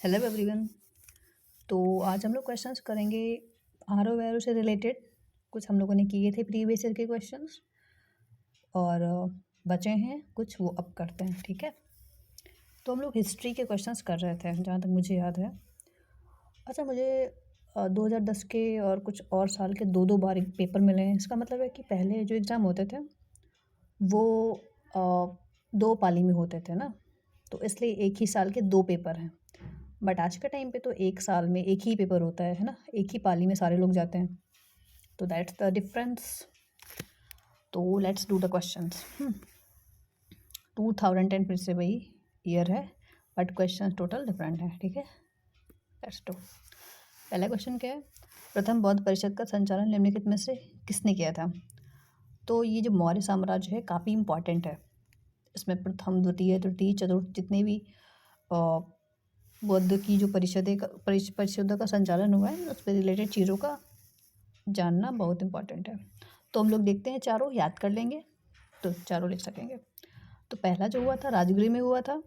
Hello everyone. तो आज हम लोग क्वेश्चंस करेंगे आर ओ वैरो से रिलेटेड। कुछ हम लोगों ने किए थे प्रीवियस ईयर के क्वेश्चंस और बचे हैं कुछ, वो अब करते हैं। ठीक है, तो हम लोग हिस्ट्री के क्वेश्चंस कर रहे थे जहाँ तक मुझे याद है। अच्छा, मुझे 2010 के और कुछ और साल के दो बार पेपर मिले हैं। इसका मतलब है कि पहले जो एग्ज़ाम होते थे वो दो पाली में होते थे ना, तो इसलिए एक ही साल के दो पेपर हैं। बट आज के टाइम पे तो एक साल में एक ही पेपर होता है ना, एक ही पाली में सारे लोग जाते हैं। तो दैट्स द डिफरेंस। तो लेट्स डू द क्वेश्चंस। 2010 फिर से वही ईयर है, बट क्वेश्चन टोटल डिफरेंट है। ठीक है, लेट्स डू। पहला क्वेश्चन क्या है? प्रथम बौद्ध परिषद का संचालन निम्नलिखित में से किसने किया था? तो ये जो मौर्य साम्राज्य है काफ़ी इम्पॉर्टेंट है। इसमें प्रथम, द्वितीय, तृतीय, चतुर्थ जितने भी बौद्ध की जो परिषदों का संचालन हुआ है उस पर रिलेटेड चीज़ों का जानना बहुत इम्पॉर्टेंट है। तो हम लोग देखते हैं, चारों याद कर लेंगे तो चारों लिख सकेंगे। तो पहला जो हुआ था राजगृह में हुआ था,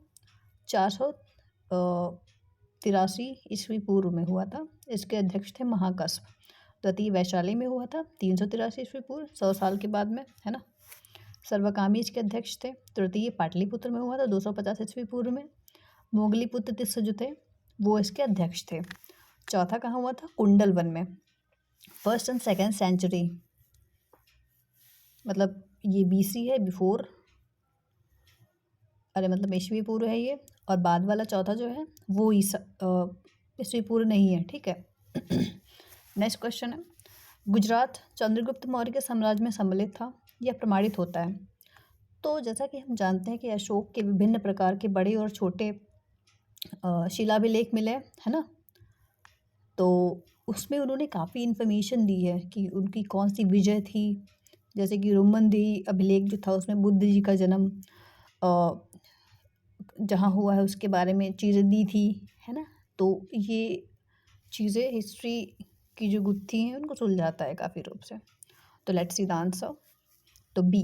483 ईस्वी पूर्व में हुआ था। इसके अध्यक्ष थे महाकश्यप। द्वितीय वैशाली में हुआ था 383 ईस्वी पूर्व, 100 साल के बाद में, है ना। सर्वकामी इसके अध्यक्ष थे। तृतीय पाटलिपुत्र में हुआ था 250 ईस्वी पूर्व में। मोगलीपुत्र तिस्स जो थे वो इसके अध्यक्ष थे। चौथा कहाँ हुआ था? कुंडल वन में। फर्स्ट एंड सेकेंड सेंचुरी, मतलब ये बीसी है, बिफोर, अरे मतलब ईस्वी पूर्व है ये, और बाद वाला चौथा जो है वो ईस्वी पूर्व नहीं है। ठीक है। नेक्स्ट क्वेश्चन है, गुजरात चंद्रगुप्त मौर्य के साम्राज्य में सम्मिलित था, यह प्रमाणित होता है। तो जैसा कि हम जानते हैं कि अशोक के विभिन्न प्रकार के बड़े और छोटे शिलाभिलेख मिले, है ना। तो उसमें उन्होंने काफ़ी इन्फॉर्मेशन दी है कि उनकी कौन सी विजय थी। जैसे कि रोमनदेही अभिलेख जो था उसमें बुद्ध जी का जन्म जहाँ हुआ है उसके बारे में चीज़ें दी थी, है ना। तो ये चीज़ें हिस्ट्री की जो गुत्थी हैं उनको सुलझाता है काफ़ी रूप से। तो लेट्स सी द आंसर। तो बी,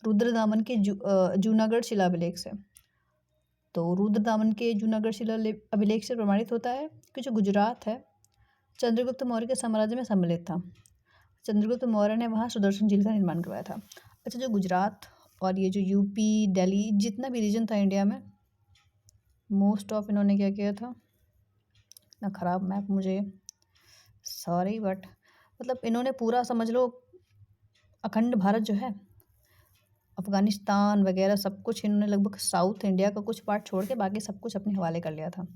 रुद्रदामन के जूनागढ़ शिलाभिलेख से। तो रुद्रदामन के जूनागढ़ शिला अभिलेख से प्रमाणित होता है कि जो गुजरात है चंद्रगुप्त मौर्य के साम्राज्य में सम्मिलित था। चंद्रगुप्त मौर्य ने वहाँ सुदर्शन झील का निर्माण करवाया था। अच्छा, जो गुजरात और ये जो यूपी, दिल्ली, जितना भी रीजन था इंडिया में, मोस्ट ऑफ इन्होंने क्या किया था ना, ख़राब मैप मुझे, सॉरी, बट मतलब इन्होंने पूरा समझ लो अखंड भारत जो है, अफ़गानिस्तान वगैरह सब कुछ इन्होंने लगभग साउथ इंडिया का कुछ पार्ट छोड़ के बाकी सब कुछ अपने हवाले कर लिया था।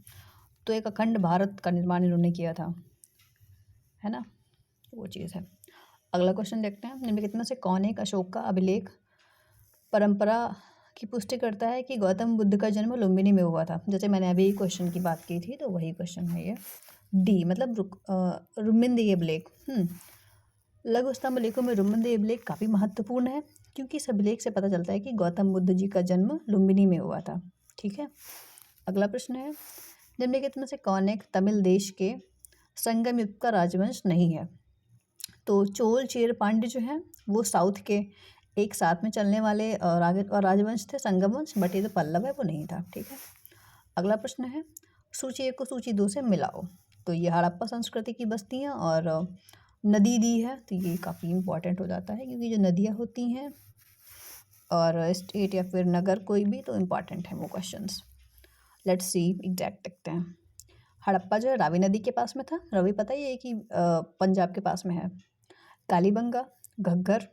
तो एक अखंड भारत का निर्माण इन्होंने किया था, है ना, वो चीज़ है। अगला क्वेश्चन देखते हैं, निम्नलिखित में से कौन एक अशोक का अभिलेख परंपरा की पुष्टि करता है कि गौतम बुद्ध का जन्म लुम्बिनी में हुआ था? जैसे मैंने अभी क्वेश्चन की बात की थी तो वही क्वेश्चन है ये। डी, मतलब रुम्बिनी अभिलेख। लघु स्तंभ लेखों में रुम्बिनी अभिलेख काफ़ी महत्वपूर्ण है क्योंकि इस अभिलेख से पता चलता है कि गौतम बुद्ध जी का जन्म लुम्बिनी में हुआ था। ठीक है। अगला प्रश्न है, निम्नलिखित में से कौन एक तमिल देश के संगम युग का राजवंश नहीं है? तो चोल, चेर, पांड्य जो हैं वो साउथ के एक साथ में चलने वाले राजवंश थे, संगम वंश, बट ये जो पल्लव है वो नहीं था। ठीक है। अगला प्रश्न है, सूची 1 को सूची 2 से मिलाओ। तो ये हड़प्पा संस्कृति की बस्तियाँ और नदी दी है, तो ये काफ़ी इंपॉर्टेंट हो जाता है क्योंकि जो नदियाँ होती हैं और स्टेट या फिर नगर कोई भी, तो इम्पॉर्टेंट है वो क्वेश्चंस। लेट्स सी एग्जैक्ट देखते हैं। हड़प्पा जो है रावी नदी के पास में था। रावी पता ही है कि पंजाब के पास में है। कालीबंगा, घग्गर,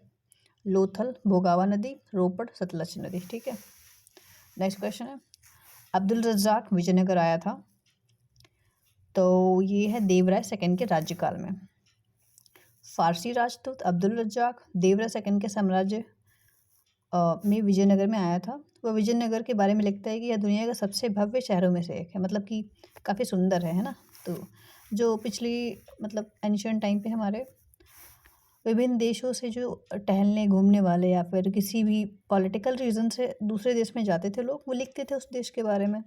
लोथल, भोगावा नदी, रोपड़, सतलज नदी। ठीक है। नेक्स्ट क्वेश्चन है, अब्दुल रज्जाक विजयनगर आया था, तो ये है देवराय सेकंड के राज्यकाल में। फारसी राजदूत अब्दुल रज्जाक देवराय सेकंड के साम्राज्य में विजयनगर में आया था। वह विजयनगर के बारे में लिखता है कि यह दुनिया का सबसे भव्य शहरों में से एक है, मतलब कि काफ़ी सुंदर है ना। तो जो पिछली मतलब एंशियंट टाइम पे हमारे विभिन्न देशों से जो टहलने घूमने वाले या फिर किसी भी पॉलिटिकल रीज़न से दूसरे देश में जाते थे लोग, वो लिखते थे उस देश के बारे में,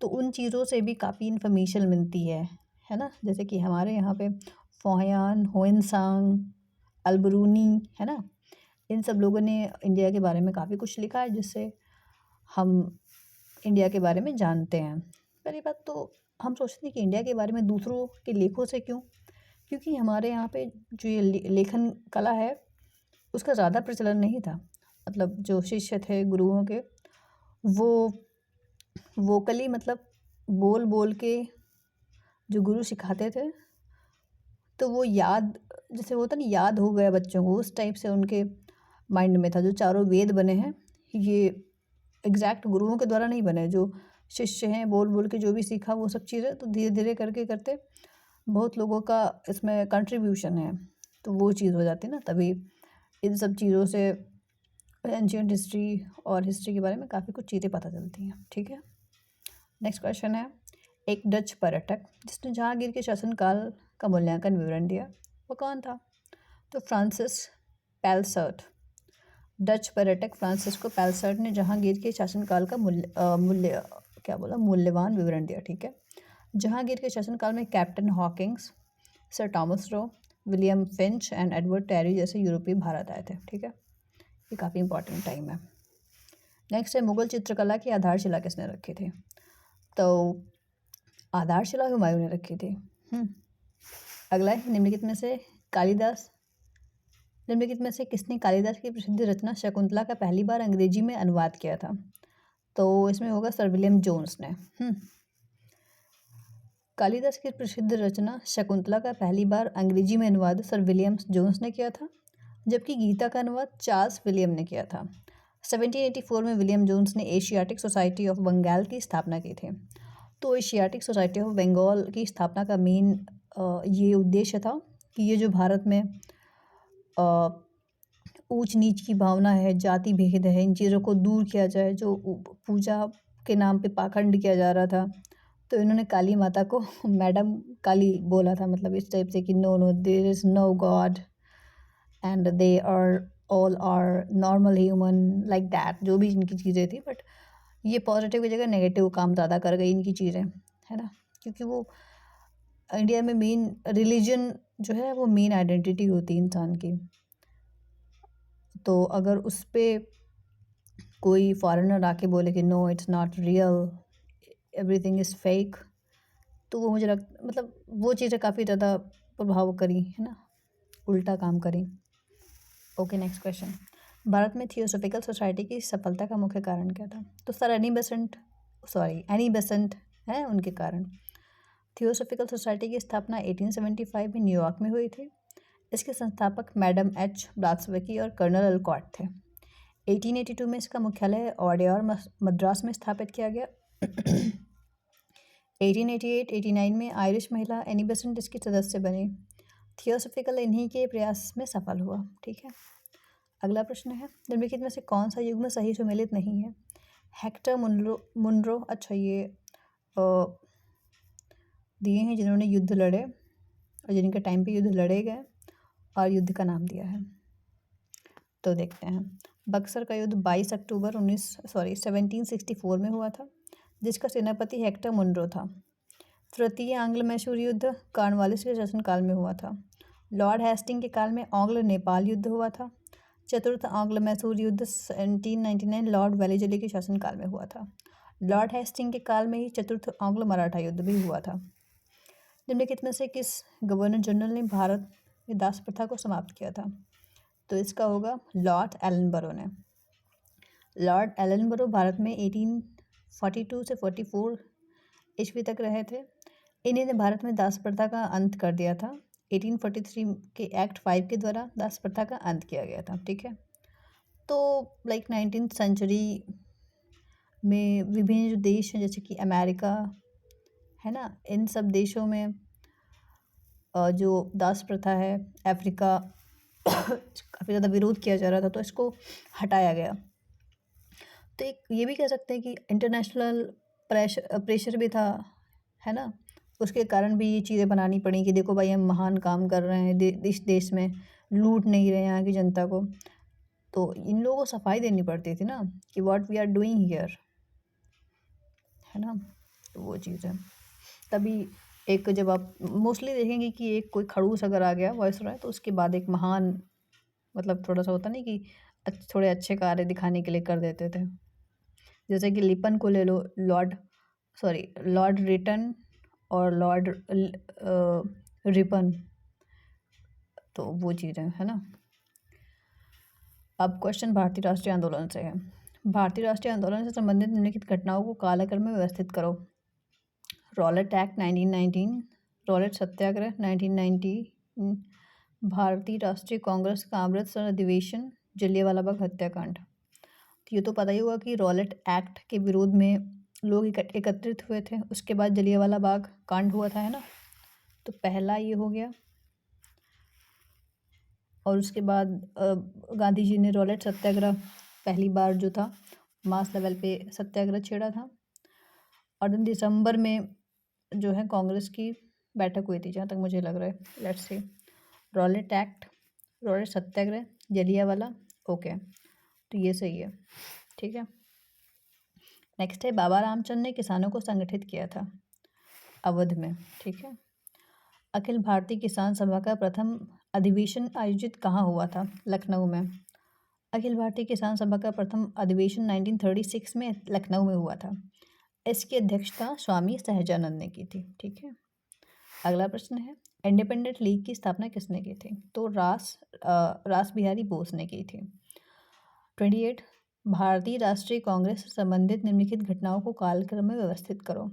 तो उन चीज़ों से भी काफ़ी इन्फॉर्मेशन मिलती है ना। जैसे कि हमारे यहाँ पे फोहयान, होइनसांग, अलबरूनी, है ना, इन सब लोगों ने इंडिया के बारे में काफ़ी कुछ लिखा है जिससे हम इंडिया के बारे में जानते हैं। पहली बात तो हम सोचते हैं कि इंडिया के बारे में दूसरों के लेखों से क्यों, क्योंकि हमारे यहाँ पे जो ये लेखन कला है उसका ज़्यादा प्रचलन नहीं था। मतलब जो शिष्य थे गुरुओं के, वो वोकली मतलब बोल बोल के जो गुरु सिखाते थे, तो वो याद, जैसे होता नहीं याद हो गया बच्चों को, उस टाइप से उनके माइंड में था। जो चारों वेद बने हैं ये एग्जैक्ट गुरुओं के द्वारा नहीं बने, जो शिष्य हैं बोल बोल के जो भी सीखा वो सब चीज़ें, तो धीरे धीरे करके करते बहुत लोगों का इसमें कंट्रीब्यूशन है, तो वो चीज़ हो जाती है ना। तभी इन सब चीज़ों से एंशियंट हिस्ट्री और हिस्ट्री के बारे में काफ़ी कुछ चीज़ें पता चलती हैं। ठीक है, नेक्स्ट क्वेश्चन है, एक डच पर्यटक जिसने जहांगीर के शासनकाल का मूल्यांकन विवरण दिया, वो कौन था? तो फ्रांसिस पैलसर्ट। डच पर्यटक फ्रांसिस्को पैलसर्ट ने जहांगीर के शासनकाल का मूल्यवान विवरण दिया। ठीक है, जहांगीर के शासनकाल में captain Hawkins, sir Thomas Roe, William Finch and Edward Terry जैसे यूरोपीय भारत आए थे। ठीक है, ये काफ़ी इंपॉर्टेंट टाइम है। नेक्स्ट है, मुगल चित्रकला की आधारशिला किसने रखी थी? तो आधारशिला हुमायूं ने रखी थी। अगला है, निम्नलिखित में से किसने कालिदास की प्रसिद्ध रचना शकुंतला का पहली बार अंग्रेजी में अनुवाद किया था? तो इसमें होगा सर विलियम जोन्स ने। कालिदास की प्रसिद्ध रचना शकुंतला का पहली बार अंग्रेजी में अनुवाद सर विलियम जोन्स ने किया था, जबकि गीता का अनुवाद चार्ल्स विलियम ने किया था। 1784 में विलियम जोन्स ने एशियाटिक सोसाइटी ऑफ बंगाल की स्थापना की थी। तो एशियाटिक सोसाइटी ऑफ बंगाल की स्थापना का मेन ये उद्देश्य था कि ये जो भारत में ऊंच नीच की भावना है, जाति भेद है, इन चीज़ों को दूर किया जाए। जो पूजा के नाम पे पाखंड किया जा रहा था, तो इन्होंने काली माता को मैडम काली बोला था, मतलब इस टाइप से कि no no there is no god and they are all are normal human, like that. जो भी इनकी चीज़ें थी, बट ये पॉजिटिव की जगह नेगेटिव काम ज़्यादा कर गई इनकी चीज़ें, है ना। क्योंकि वो इंडिया में मेन रिलीजन जो है वो मेन आइडेंटिटी होती है इंसान की, तो अगर उस पर कोई फॉरेनर आके बोले कि no it's not real, everything is fake, तो वो मुझे मतलब वो चीज़ें काफ़ी ज़्यादा प्रभाव करी, है ना, उल्टा काम करी। ओके, नेक्स्ट क्वेश्चन, भारत में थियोसॉफिकल सोसाइटी की सफलता का मुख्य कारण क्या था? तो सर एनी बेसेंट है उनके कारण। थियोसॉफिकल सोसाइटी की स्थापना 1875 में न्यूयॉर्क में हुई थी। इसके संस्थापक मैडम एच ब्लात्सवेकी और कर्नल अल्कॉट थे। 1882 में इसका मुख्यालय ओडेयर मद्रास में स्थापित किया गया। 1888-89 में आयरिश महिला एनी बेसेंट इसकी सदस्य बनी। थियोसॉफिकल इन्हीं के प्रयास में सफल हुआ। ठीक है, अगला प्रश्न है, निम्नलिखित में से कौन सा युग्म सही सुमेलित नहीं है? हेक्टर मुनरो, अच्छा ये दिए हैं जिन्होंने युद्ध लड़े और जिनके टाइम पे युद्ध लड़े गए और युद्ध का नाम दिया है। तो देखते हैं, बक्सर का युद्ध 22 अक्टूबर 1764 में हुआ था, जिसका सेनापति हेक्टर मुनरो था। तृतीय आंग्ल मैसूर युद्ध कॉर्नवालिस के शासनकाल में हुआ था। लॉर्ड हेस्टिंग के काल में आंग्ल नेपाल युद्ध हुआ था। चतुर्थ आंग्ल मैसूर युद्ध 1799 लॉर्ड वेलेजली के शासनकाल में हुआ था। लॉर्ड हेस्टिंग के काल में ही चतुर्थ आंग्ल मराठा युद्ध भी हुआ था। निम्नलिखित में से किस गवर्नर जनरल ने भारत में दास प्रथा को समाप्त किया था? तो इसका होगा लॉर्ड एलनबरो ने। लॉर्ड एलनबरो भारत में 1842 से 44 ईस्वी तक रहे थे। इन्हीं भारत में दास प्रथा का अंत कर दिया था। 1843 के एक्ट 5 के द्वारा दास प्रथा का अंत किया गया था। ठीक है, तो लाइक 19th सेंचुरी में विभिन्न जो देश हैं जैसे कि अमेरिका है ना, इन सब देशों में जो दास प्रथा है, अफ्रीका काफ़ी ज़्यादा विरोध किया जा रहा था, तो इसको हटाया गया। तो एक ये भी कह सकते हैं कि इंटरनेशनल प्रेशर भी था, है ना, उसके कारण भी ये चीज़ें बनानी पड़ी कि देखो भाई हम महान काम कर रहे हैं, इस देश में लूट नहीं रहे यहाँ की जनता को, तो इन लोगों को सफाई देनी पड़ती थी ना कि what we are doing here, है ना। तो वो चीज़ है। तभी एक जब आप मोस्टली देखेंगे कि एक कोई खड़ूस अगर आ गया वायसरॉय, तो उसके बाद एक महान, मतलब थोड़ा सा होता नहीं कि थोड़े अच्छे कार्य दिखाने के लिए कर देते थे। जैसे कि लिपन को ले लो, लॉर्ड रिटन और लॉर्ड रिपन, तो वो चीज़ें है ना। अब क्वेश्चन भारतीय राष्ट्रीय आंदोलन से है। भारतीय राष्ट्रीय आंदोलन से संबंधित निम्नलिखित घटनाओं को कालक्रम में व्यवस्थित करो। रॉलेट एक्ट 1919, रॉलेट सत्याग्रह 1990, भारतीय राष्ट्रीय कांग्रेस का अमृतसर अधिवेशन, जलियांवाला बाग हत्याकांड। तो ये तो पता ही होगा कि रॉलेट एक्ट के विरोध में लोग एकत्रित हुए थे, उसके बाद जलियांवाला बाग कांड हुआ था, है ना। तो पहला ये हो गया, और उसके बाद गांधी जी ने रॉलेट सत्याग्रह पहली बार जो था मास लेवल पे सत्याग्रह छेड़ा था। और दिन दिसंबर में जो है कांग्रेस की बैठक हुई थी, जहाँ तक मुझे लग रहा है। Let's see, Rowlatt act, Rowlatt Satyagraha, Jallianwala, okay, तो ये सही है, ठीक है। नेक्स्ट है, बाबा रामचंद्र ने किसानों को संगठित किया था अवध में, ठीक है। अखिल भारतीय किसान सभा का प्रथम अधिवेशन आयोजित कहाँ हुआ था? लखनऊ में। अखिल भारतीय किसान सभा का प्रथम अधिवेशन 1936 में लखनऊ में हुआ था। इसकी अध्यक्षता स्वामी सहजानंद ने की थी, ठीक है। अगला प्रश्न है, इंडिपेंडेंट लीग की स्थापना किसने की थी? तो रास बिहारी बोस ने की थी। 28, भारतीय राष्ट्रीय कांग्रेस से संबंधित निम्नलिखित घटनाओं को कालक्रम में व्यवस्थित करो।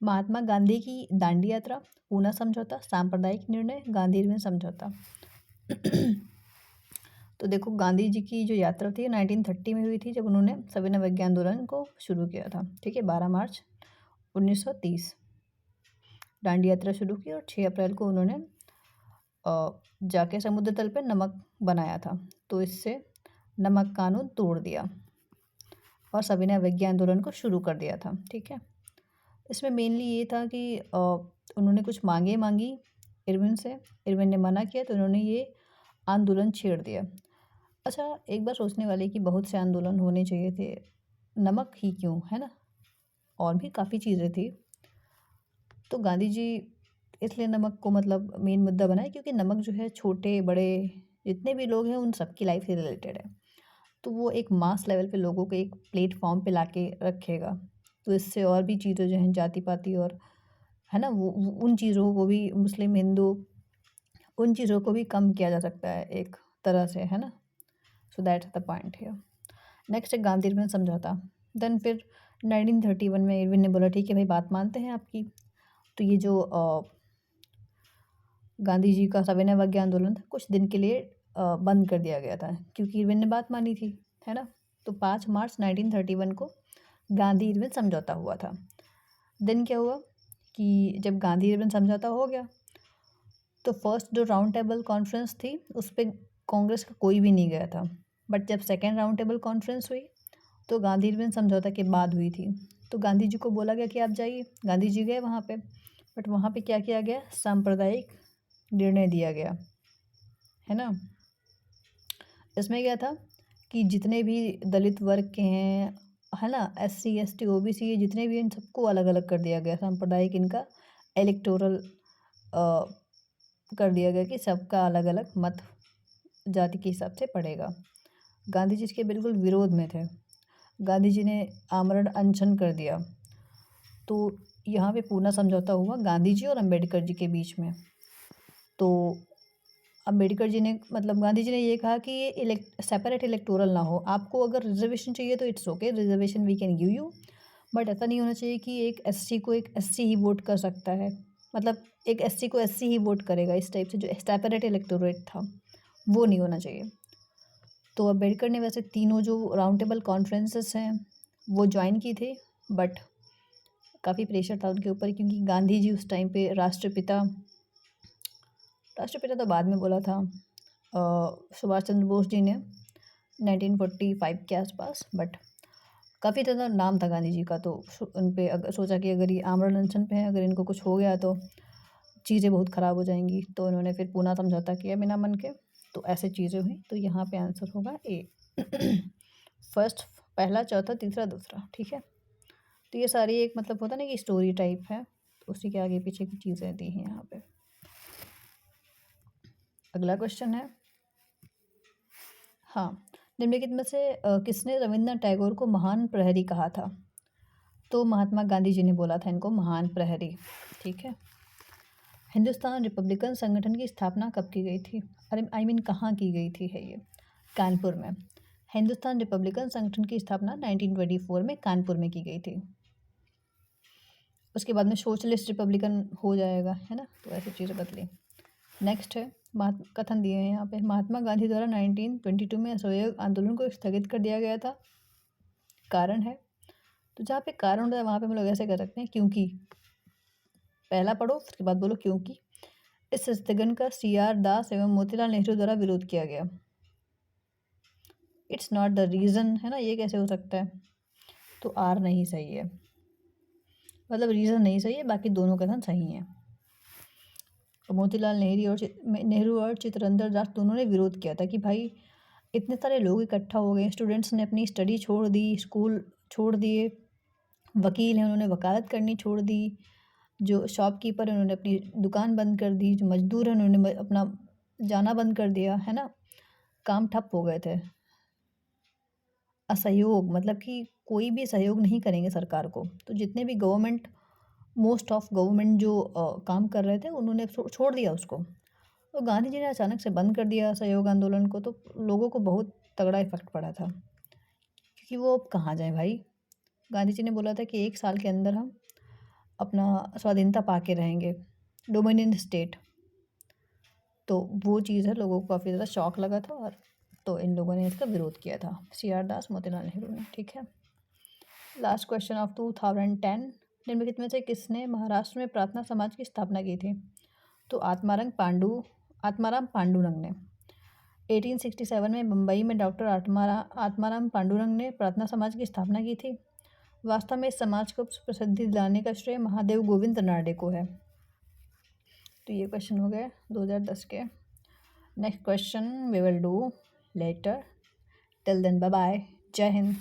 महात्मा गांधी की दांडी यात्रा, पूना समझौता, सांप्रदायिक निर्णय, गांधी इरविन समझौता। तो देखो, गांधी जी की जो यात्रा थी 1930 में हुई थी, जब उन्होंने सविनय अवज्ञा आंदोलन को शुरू किया था, ठीक है। 12 मार्च 1930 दांडी यात्रा शुरू की, और 6 अप्रैल को उन्होंने जाके समुद्र तल पर नमक बनाया था, तो इससे नमक कानून तोड़ दिया और सविनय अवज्ञा आंदोलन को शुरू कर दिया था, ठीक है। इसमें मेनली ये था कि उन्होंने कुछ मांगी इरविन से, इरविन ने मना किया, तो उन्होंने ये आंदोलन छेड़ दिया। अच्छा, एक बार सोचने वाले कि बहुत से आंदोलन होने चाहिए थे, नमक ही क्यों, है ना, और भी काफ़ी चीज़ें थी। तो गांधी जी इसलिए नमक को मतलब मेन मुद्दा बनाए, क्योंकि नमक जो है छोटे बड़े जितने भी लोग हैं उन सबकी लाइफ से रिलेटेड है, तो वो एक मास लेवल पे लोगों को एक प्लेटफॉर्म पे लाके रखेगा। तो इससे और भी चीज़ें जो हैं जाति पाति और है ना, वो उन चीज़ों को भी, मुस्लिम हिंदू, उन चीज़ों को भी कम किया जा सकता है एक तरह से, है ना। So that's the point here. Next है गांधी इरविन समझौता। देन फिर 1931 में इरविन ने बोला, ठीक है भाई, बात मानते हैं आपकी। तो ये जो गांधी जी का सविनय अवज्ञा आंदोलन था, कुछ दिन के लिए बंद कर दिया गया था, क्योंकि इरविन ने बात मानी थी, है ना। तो 5 मार्च 1931 को गांधी इरविन समझौता हुआ था। देन क्या हुआ कि जब गांधी इरविन समझौता हो गया, तो फर्स्ट जो राउंड टेबल कॉन्फ्रेंस थी उस पर कांग्रेस का कोई भी नहीं गया था। बट जब सेकेंड राउंड टेबल कॉन्फ्रेंस हुई, तो गांधी इरविन समझौता के बाद हुई थी। तो गांधी जी को बोला गया कि आप जाइए, गांधी जी गए वहाँ पे। बट वहाँ पे क्या किया गया, सांप्रदायिक निर्णय दिया गया, है ना। इसमें क्या था कि जितने भी दलित वर्ग के हैं, है ना, SC ST OBC, ये जितने भी, इन सबको अलग अलग कर दिया गया। सांप्रदायिक इनका इलेक्टोरल कर दिया गया कि सबका अलग अलग मत जाति के हिसाब से पड़ेगा। गांधी जी इसके बिल्कुल विरोध में थे। गांधी जी ने आमरण अनशन कर दिया। तो यहाँ पे पूना समझौता हुआ गांधी जी और अंबेडकर जी के बीच में। तो अंबेडकर जी ने, मतलब गांधी जी ने ये कहा कि ये सेपरेट इलेक्टोरल ना हो। आपको अगर रिजर्वेशन चाहिए तो it's okay, reservation we can give you, but ऐसा नहीं होना चाहिए कि एक SC को एक SC ही वोट कर सकता है, मतलब एक SC को SC ही वोट करेगा, इस टाइप से जो सेपरेट इलेक्टोरेट था वो नहीं होना चाहिए। तो अंबेडकर ने वैसे तीनों जो राउंड टेबल कॉन्फ्रेंसेस हैं वो ज्वाइन की थी, बट काफ़ी प्रेशर था उनके ऊपर, क्योंकि गांधी जी उस टाइम पे राष्ट्रपिता तो बाद में बोला था सुभाष चंद्र बोस जी ने 1945 के आसपास, बट काफ़ी ज़्यादा नाम था गांधी जी का। तो उन पे अगर सोचा कि अगर ये आमरण अनशन पे हैं, अगर इनको कुछ हो गया तो चीज़ें बहुत ख़राब हो जाएंगी, तो उन्होंने फिर पूना समझौता किया बिना मन के। तो ऐसे चीज़ें हुई। तो यहाँ पे आंसर होगा A। फर्स्ट, पहला, चौथा, तीसरा, दूसरा, ठीक है। तो ये सारी एक मतलब होता ना कि स्टोरी टाइप है, तो उसी के आगे पीछे की चीज़ें दी हैं यहाँ पे। अगला क्वेश्चन है, हाँ, निम्नलिखित में से किसने रविन्द्रनाथ टैगोर को महान प्रहरी कहा था? तो महात्मा गांधी जी ने बोला था इनको महान प्रहरी। ठीक है। हिंदुस्तान रिपब्लिकन संगठन की स्थापना कब की गई थी? अरे आई मीन कहाँ की गई थी है ये? कानपुर में। हिंदुस्तान रिपब्लिकन संगठन की स्थापना 1924 में कानपुर में की गई थी। उसके बाद में सोशलिस्ट रिपब्लिकन हो जाएगा, है ना, तो ऐसी चीज़ें बदली। नेक्स्ट है कथन दिए हैं यहाँ पे, महात्मा गांधी द्वारा 1922 में असहयोग आंदोलन को स्थगित कर दिया गया था। कारण है, तो जहाँ पे कारण होता है वहाँ पे हम लोग ऐसे कर सकते हैं क्योंकि। पहला पढ़ो उसके बाद बोलो क्योंकि। इस स्थगन का CR दास एवं मोतीलाल नेहरू द्वारा विरोध किया गया। इट्स नॉट द रीज़न, है ना, ये कैसे हो सकता है? तो आर नहीं सही है, मतलब रीज़न नहीं सही है, बाकी दोनों कथन सही हैं। मोतीलाल नेहरू और चित्तरंजन दास दोनों ने विरोध किया था कि भाई इतने सारे लोग इकट्ठा हो गए, स्टूडेंट्स ने अपनी स्टडी छोड़ दी, स्कूल छोड़ दिए, वकील हैं उन्होंने वकालत करनी छोड़ दी, जो शॉपकीपर हैं उन्होंने अपनी दुकान बंद कर दी, जो मजदूर हैं उन्होंने अपना जाना बंद कर दिया, है ना, काम ठप हो गए थे। असहयोग मतलब कि कोई भी सहयोग नहीं करेंगे सरकार को, तो जितने भी मोस्ट ऑफ गवर्नमेंट जो काम कर रहे थे उन्होंने छोड़ दिया उसको। तो गांधी जी ने अचानक से बंद कर दिया सहयोग आंदोलन को, तो लोगों को बहुत तगड़ा इफेक्ट पड़ा था, क्योंकि वो अब कहाँ जाए भाई। गांधी जी ने बोला था कि 1 साल के अंदर हम अपना स्वाधीनता पा के रहेंगे, डोमिनियन स्टेट। तो वो चीज़ है, लोगों को काफ़ी ज़्यादा शॉक लगा था, और तो इन लोगों ने इसका विरोध किया था, CR दास मोतीलाल नेहरू ने। ठीक है। लास्ट क्वेश्चन ऑफ 2010, निम्नलिखित में से किसने महाराष्ट्र में प्रार्थना समाज की स्थापना की थी? तो आत्माराम पांडुरंग ने। 1867 में मुंबई में डॉक्टर आत्माराम पांडुरंग ने प्रार्थना समाज की स्थापना की थी। वास्तव में इस समाज को प्रसिद्धि दिलाने का श्रेय महादेव गोविंद रानडे को है। तो ये क्वेश्चन हो गए 2010 के। Next question we will do later. Till then bye bye, जय हिंद।